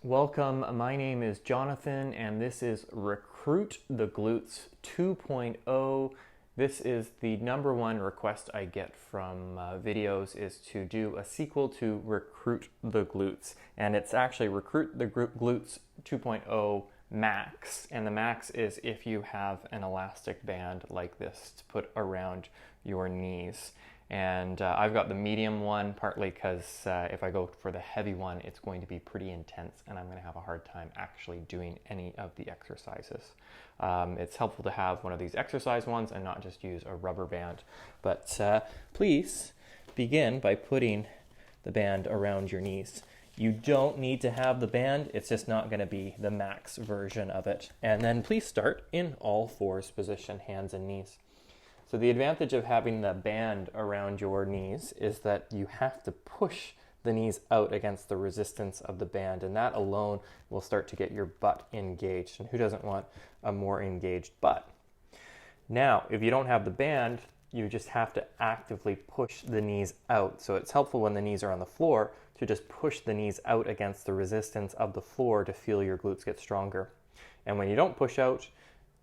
Welcome, my name is Jonathan and this is Recruit the Glutes 2.0. This is the number one request I get from videos is to do a sequel to Recruit the Glutes. And it's actually Recruit the Glutes 2.0 Max. And the max is if you have an elastic band like this to put around your knees. And I've got the medium one, partly because if I go for the heavy one, it's going to be pretty intense and I'm going to have a hard time actually doing any of the exercises. It's helpful to have one of these exercise ones and not just use a rubber band. But please begin by putting the band around your knees. You don't need to have the band, it's just not going to be the max version of it. And then please start in all fours position, hands and knees. So the advantage of having the band around your knees is that you have to push the knees out against the resistance of the band, and that alone will start to get your butt engaged. And who doesn't want a more engaged butt? Now, if you don't have the band, you just have to actively push the knees out. So it's helpful when the knees are on the floor to just push the knees out against the resistance of the floor to feel your glutes get stronger. And when you don't push out,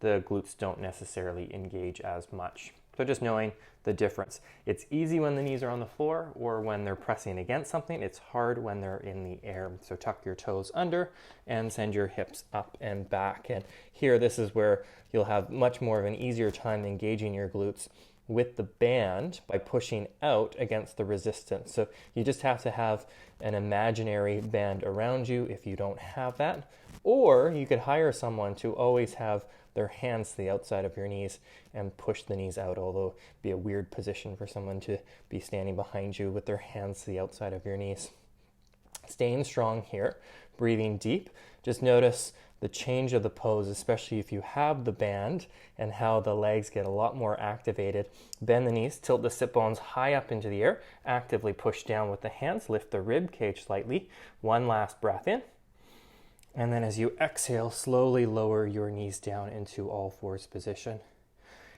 the glutes don't necessarily engage as much. So just knowing the difference. It's easy when the knees are on the floor or when they're pressing against something. It's hard when they're in the air. So tuck your toes under and send your hips up and back. And here, this is where you'll have much more of an easier time engaging your glutes with the band by pushing out against the resistance. So you just have to have an imaginary band around you if you don't have that. Or you could hire someone to always have their hands to the outside of your knees and push the knees out, although it'd be a weird position for someone to be standing behind you with their hands to the outside of your knees. Staying strong here, breathing deep. Just notice the change of the pose, especially if you have the band, and how the legs get a lot more activated. Bend the knees, tilt the sit bones high up into the air, actively push down with the hands, lift the rib cage slightly. One last breath in. And then as you exhale, slowly lower your knees down into all fours position.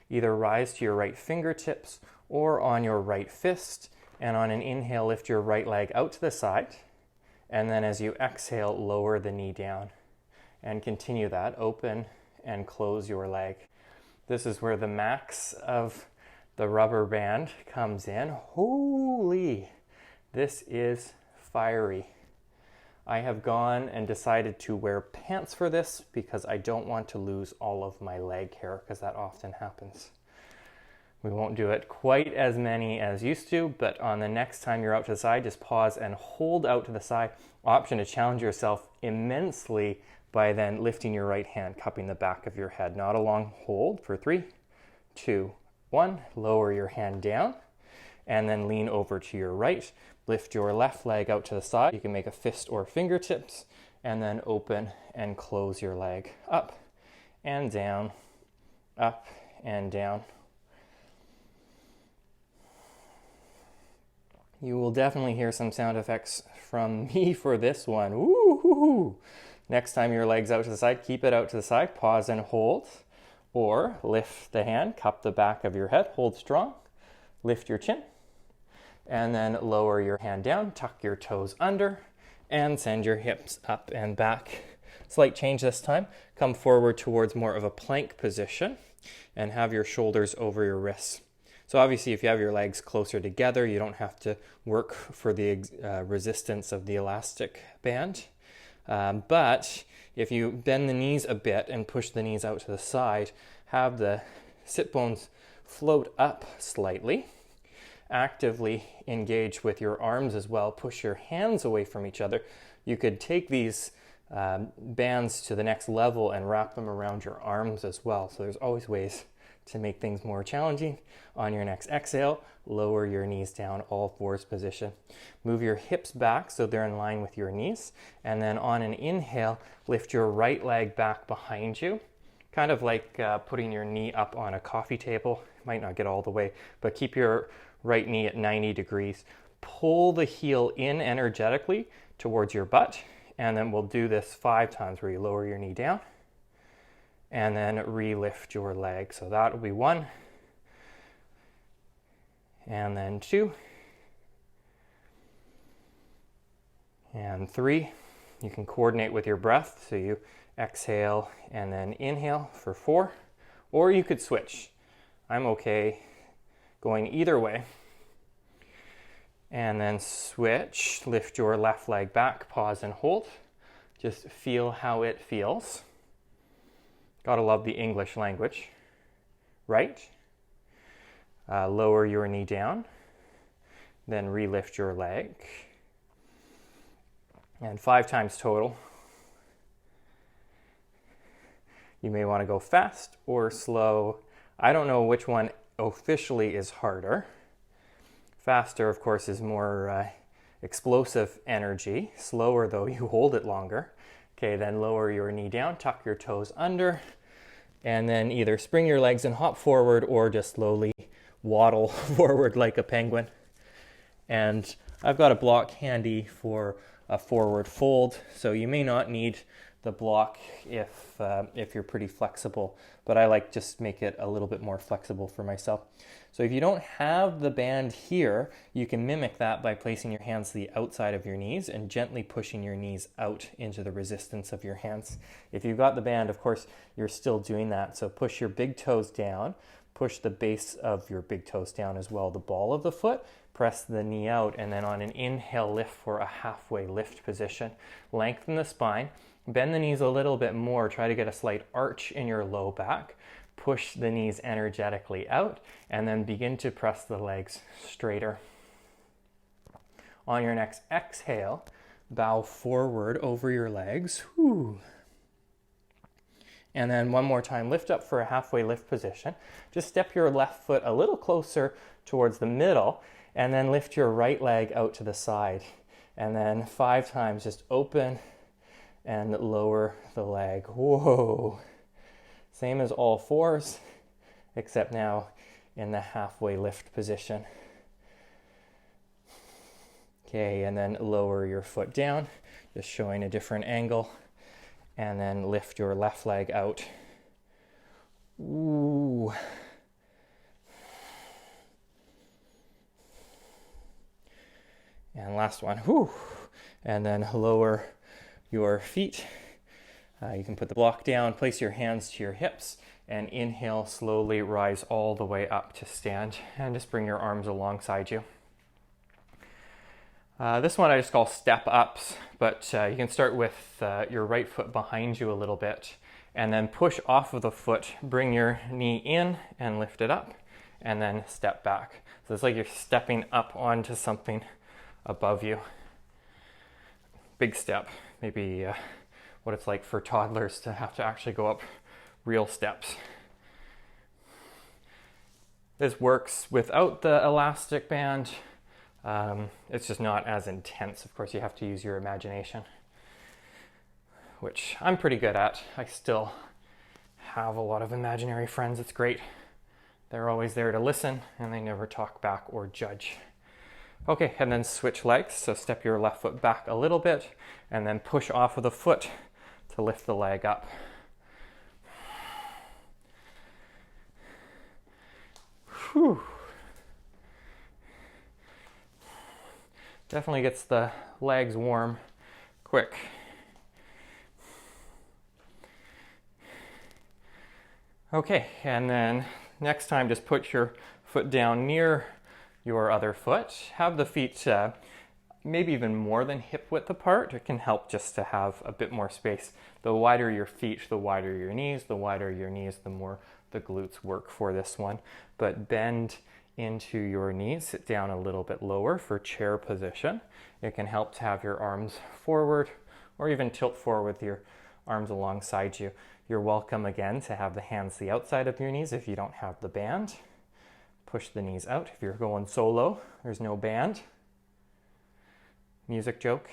Either rise to your right fingertips or on your right fist. And on an inhale, lift your right leg out to the side. And then as you exhale, lower the knee down. And continue that, open and close your leg. This is where the max of the rubber band comes in. Holy, this is fiery. I have gone and decided to wear pants for this because I don't want to lose all of my leg hair, because that often happens. We won't do it quite as many as used to, but on the next time you're out to the side, just pause and hold out to the side. Option to challenge yourself immensely by then lifting your right hand, cupping the back of your head. Not a long hold for 3, 2, 1. Lower your hand down and then lean over to your right. Lift your left leg out to the side. You can make a fist or fingertips, and then open and close your leg up and down, up and down. You will definitely hear some sound effects from me for this one. Woo-hoo-hoo. Next time your leg's out to the side, keep it out to the side, pause and hold, or lift the hand, cup the back of your head, hold strong, lift your chin, and then lower your hand down, tuck your toes under, and send your hips up and back. Slight change this time. Come forward towards more of a plank position and have your shoulders over your wrists. So obviously if you have your legs closer together, you don't have to work for the resistance of the elastic band. But if you bend the knees a bit and push the knees out to the side, have the sit bones float up slightly. Actively engage with your arms as well. Push your hands away from each other. You could take these bands to the next level and wrap them around your arms as well. So there's always ways to make things more challenging. On your next exhale, lower your knees down, all fours position. Move your hips back so they're in line with your knees. And then on an inhale, lift your right leg back behind you. Kind of like putting your knee up on a coffee table. Might not get all the way, but keep your right knee at 90 degrees. Pull the heel in energetically towards your butt, and then we'll do this 5 times where you lower your knee down and then re-lift your leg. So that will be 1, and then 2, and 3, You can coordinate with your breath, so you exhale and then inhale for 4, or you could switch. I'm okay going either way. And then switch, lift your left leg back, pause and hold. Just feel how it feels. Gotta love the English language. Right. Lower your knee down, then re-lift your leg. And 5 times total. You may want to go fast or slow. I don't know which one officially is harder. Faster, of course, is more explosive energy. Slower, though, you hold it longer. Okay, then lower your knee down, tuck your toes under, and then either spring your legs and hop forward or just slowly waddle forward like a penguin. And I've got a block handy for a forward fold, so you may not need the block if you're pretty flexible, but I like just make it a little bit more flexible for myself. So if you don't have the band here, you can mimic that by placing your hands to the outside of your knees and gently pushing your knees out into the resistance of your hands. If you've got the band, of course, you're still doing that. So push your big toes down, push the base of your big toes down as well, the ball of the foot, press the knee out, and then on an inhale, lift for a halfway lift position. Lengthen the spine, bend the knees a little bit more, try to get a slight arch in your low back, push the knees energetically out, and then begin to press the legs straighter. On your next exhale, bow forward over your legs. Whew. And then one more time, lift up for a halfway lift position. Just step your left foot a little closer towards the middle, and then lift your right leg out to the side. And then 5 times, just open and lower the leg. Whoa. Same as all 4s, except now in the halfway lift position. Okay, and then lower your foot down, just showing a different angle. And then lift your left leg out. Ooh. And last one. Whew. And then lower your feet. You can put the block down, place your hands to your hips, and inhale, slowly rise all the way up to stand. And just bring your arms alongside you. This one I just call step ups, but you can start with your right foot behind you a little bit, and then push off of the foot, bring your knee in and lift it up, and then step back. So it's like you're stepping up onto something above you. Big step, maybe what it's like for toddlers to have to actually go up real steps. This works without the elastic band. It's just not as intense. Of course, you have to use your imagination, which I'm pretty good at. I still have a lot of imaginary friends. It's great. They're always there to listen, and they never talk back or judge. Okay, and then switch legs. So step your left foot back a little bit, and then push off of the foot to lift the leg up. Whew. Definitely gets the legs warm quick. Okay, and then next time just put your foot down near your other foot. Have the feet maybe even more than hip width apart. It can help just to have a bit more space. The wider your feet, the wider your knees. The wider your knees, the more the glutes work for this one. But bend into your knees, sit down a little bit lower for chair position. It can help to have your arms forward or even tilt forward with your arms alongside you. You're welcome again to have the hands the outside of your knees if you don't have the band. Push the knees out. If you're going solo, there's no band. Music joke.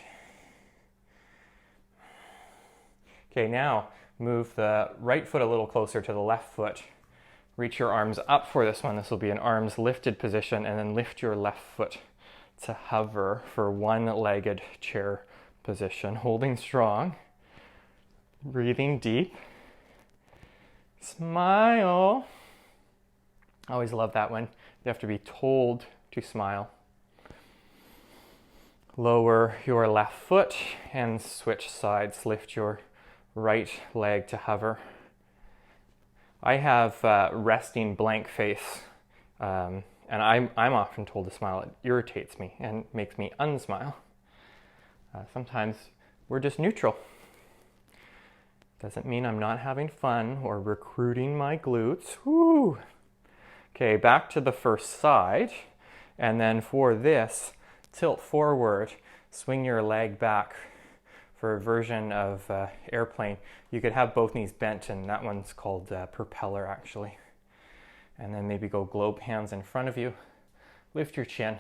Okay, now move the right foot a little closer to the left foot. Reach your arms up for this one. This will be an arms lifted position, and then lift your left foot to hover for one-legged chair position. Holding strong. Breathing deep. Smile. I always love that one. You have to be told to smile. Lower your left foot and switch sides. Lift your right leg to hover. I have resting blank face, and I'm often told to smile. It irritates me and makes me unsmile. Sometimes we're just neutral. Doesn't mean I'm not having fun or recruiting my glutes. Woo! Okay, back to the first side. And then for this, tilt forward, swing your leg back for a version of airplane. You could have both knees bent, and that one's called propeller actually. And then maybe go globe hands in front of you. Lift your chin.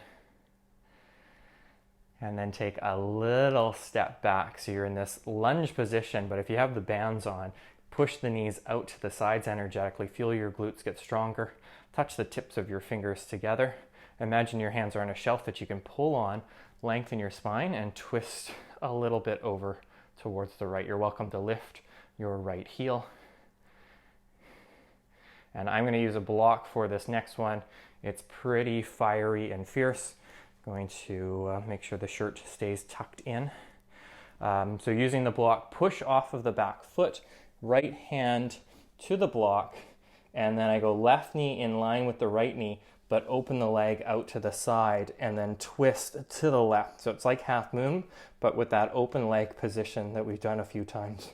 And then take a little step back. So you're in this lunge position, but if you have the bands on, push the knees out to the sides energetically. Feel your glutes get stronger. Touch the tips of your fingers together. Imagine your hands are on a shelf that you can pull on, lengthen your spine, and twist a little bit over towards the right. You're welcome to lift your right heel. And I'm going to use a block for this next one. It's pretty fiery and fierce. Going to make sure the shirt stays tucked in. So using the block, push off of the back foot, right hand to the block, and then I go left knee in line with the right knee, but open the leg out to the side and then twist to the left. So it's like half moon, but with that open leg position that we've done a few times.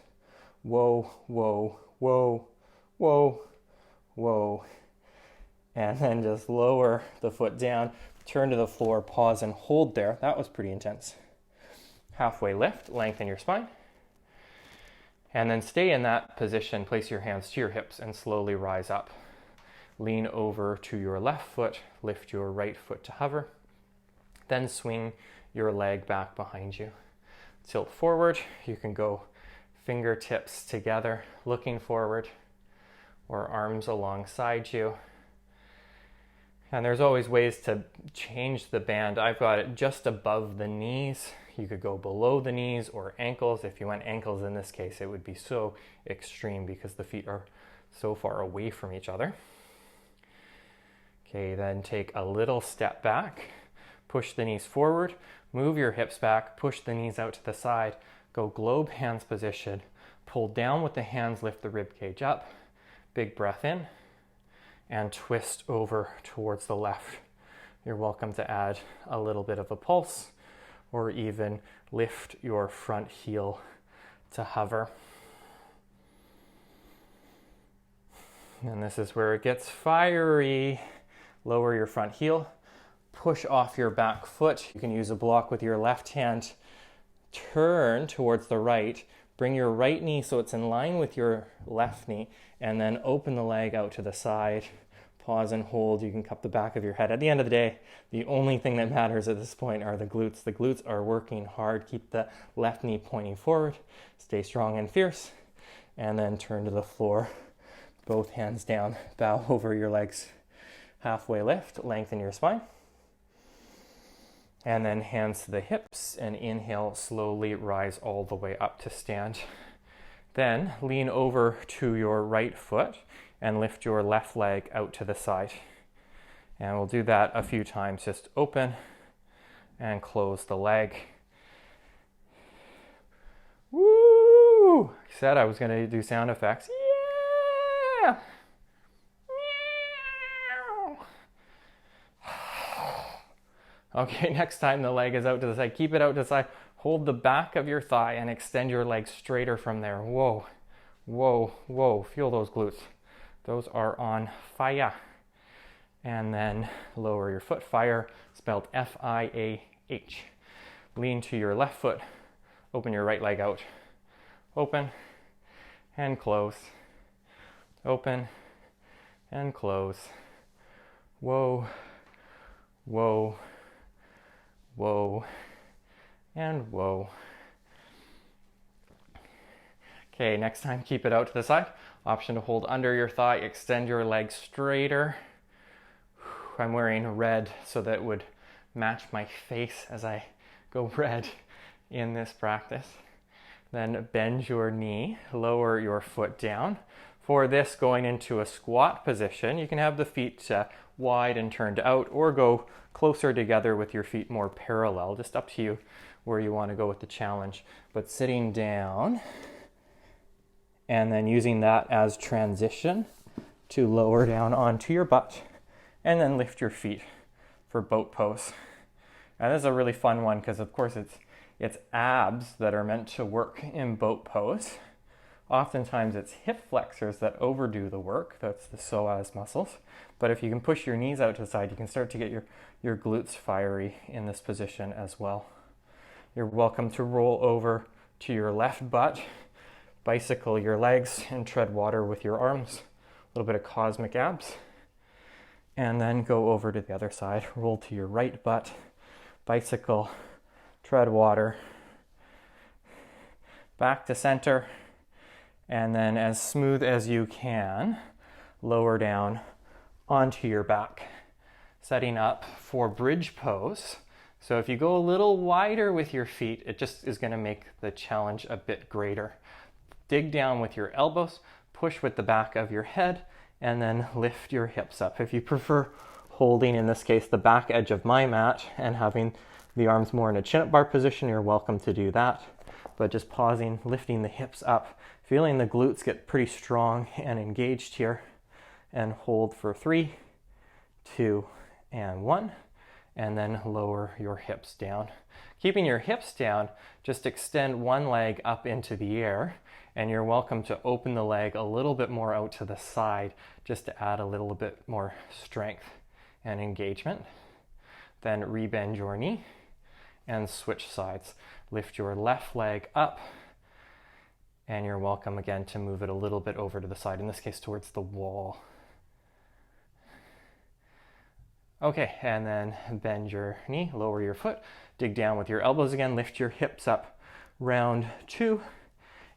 Whoa, whoa, whoa, whoa, whoa. And then just lower the foot down, turn to the floor, pause and hold there. That was pretty intense. Halfway lift, lengthen your spine. And then stay in that position, place your hands to your hips and slowly rise up. Lean over to your left foot, lift your right foot to hover. Then swing your leg back behind you. Tilt forward, you can go fingertips together, looking forward, or arms alongside you. And there's always ways to change the band. I've got it just above the knees. You could go below the knees or ankles. If you went ankles in this case, it would be so extreme because the feet are so far away from each other. Okay, then take a little step back, push the knees forward, move your hips back, push the knees out to the side, go globe hands position, pull down with the hands, lift the rib cage up, big breath in, and twist over towards the left. You're welcome to add a little bit of a pulse or even lift your front heel to hover. And this is where it gets fiery. Lower your front heel, push off your back foot. You can use a block with your left hand. Turn towards the right. Bring your right knee so it's in line with your left knee, and then open the leg out to the side. Pause and hold. You can cup the back of your head. At the end of the day, the only thing that matters at this point are the glutes. The glutes are working hard. Keep the left knee pointing forward. Stay strong and fierce. And then turn to the floor. Both hands down. Bow over your legs. Halfway lift. Lengthen your spine. And then hands to the hips and inhale, slowly rise all the way up to stand. Then lean over to your right foot and lift your left leg out to the side. And we'll do that a few times. Just open and close the leg. Woo! I said I was going to do sound effects. Yeah! Okay, next time the leg is out to the side, keep it out to the side. Hold the back of your thigh and extend your leg straighter from there. Whoa, whoa, whoa. Feel those glutes. Those are on fire. And then lower your foot. Fire, spelled F-I-A-H. Lean to your left foot. Open your right leg out. Open and close. Open and close. Whoa, whoa, whoa, and whoa. Okay, next time keep it out to the side. Option to hold under your thigh, extend your leg straighter. I'm wearing red so that it would match my face as I go red in this practice. Then bend your knee, lower your foot down, For this, going into a squat position, you can have the feet wide and turned out, or go closer together with your feet more parallel. Just up to you where you want to go with the challenge. But sitting down and then using that as transition to lower down onto your butt and then lift your feet for boat pose. And this is a really fun one because of course it's abs that are meant to work in boat pose. Oftentimes it's hip flexors that overdo the work. That's the psoas muscles. But if you can push your knees out to the side, you can start to get your glutes fiery in this position as well. You're welcome to roll over to your left butt, bicycle your legs, and tread water with your arms. A little bit of cosmic abs. And then go over to the other side. Roll to your right butt, bicycle, tread water, back to center, and then as smooth as you can, lower down onto your back, setting up for bridge pose. So if you go a little wider with your feet, it just is going to make the challenge a bit greater. Dig down with your elbows, push with the back of your head, and then lift your hips up. If you prefer holding, in this case, the back edge of my mat and having the arms more in a chin-up bar position, you're welcome to do that. But just pausing, lifting the hips up, feeling the glutes get pretty strong and engaged here, and hold for 3, 2, and 1, and then lower your hips down. Keeping your hips down, just extend one leg up into the air, and you're welcome to open the leg a little bit more out to the side just to add a little bit more strength and engagement. Then rebend your knee and switch sides. Lift your left leg up, and you're welcome again to move it a little bit over to the side, in this case towards the wall. Okay, and then bend your knee, lower your foot, dig down with your elbows again, lift your hips up. Round 2,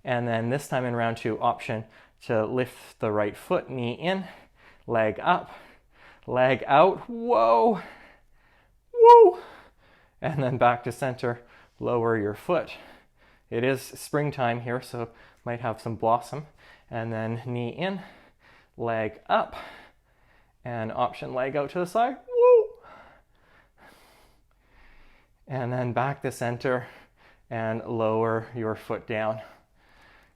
and then this time in round 2, option to lift the right foot, knee in, leg up, leg out, whoa, whoa, and then back to center, lower your foot. It is springtime here, so might have some blossom, and then knee in, leg up, and option leg out to the side, whoa, and then back to center and lower your foot down.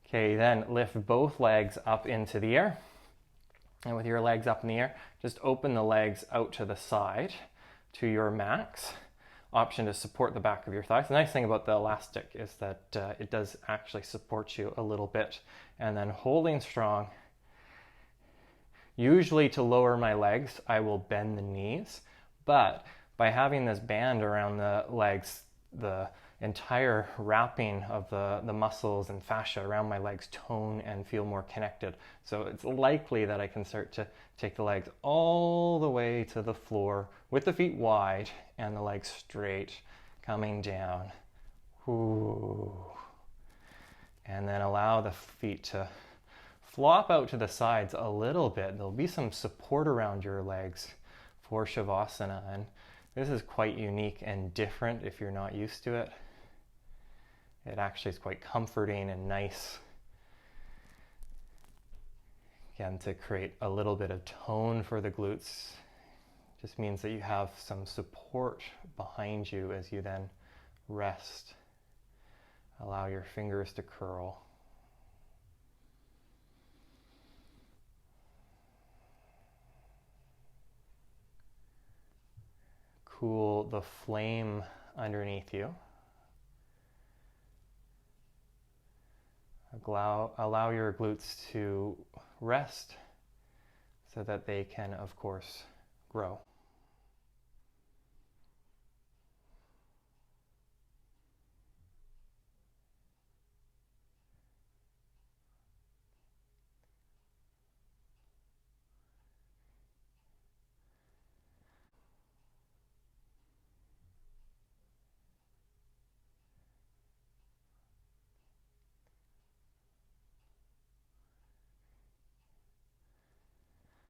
Okay, then lift both legs up into the air. And with your legs up in the air, just open the legs out to the side to your max. Option to support the back of your thighs. The nice thing about the elastic is that it does actually support you a little bit. And then holding strong. Usually to lower my legs, I will bend the knees. But by having this band around the legs, the entire wrapping of the muscles and fascia around my legs tone and feel more connected. So it's likely that I can start to take the legs all the way to the floor with the feet wide and the legs straight, coming down. Ooh. And then allow the feet to flop out to the sides a little bit. There'll be some support around your legs for Shavasana, and this is quite unique and different if you're not used to it. It actually is quite comforting and nice. Again, to create a little bit of tone for the glutes. Just means that you have some support behind you as you then rest. Allow your fingers to curl. Cool the flame underneath you. Allow your glutes to rest so that they can, of course, grow.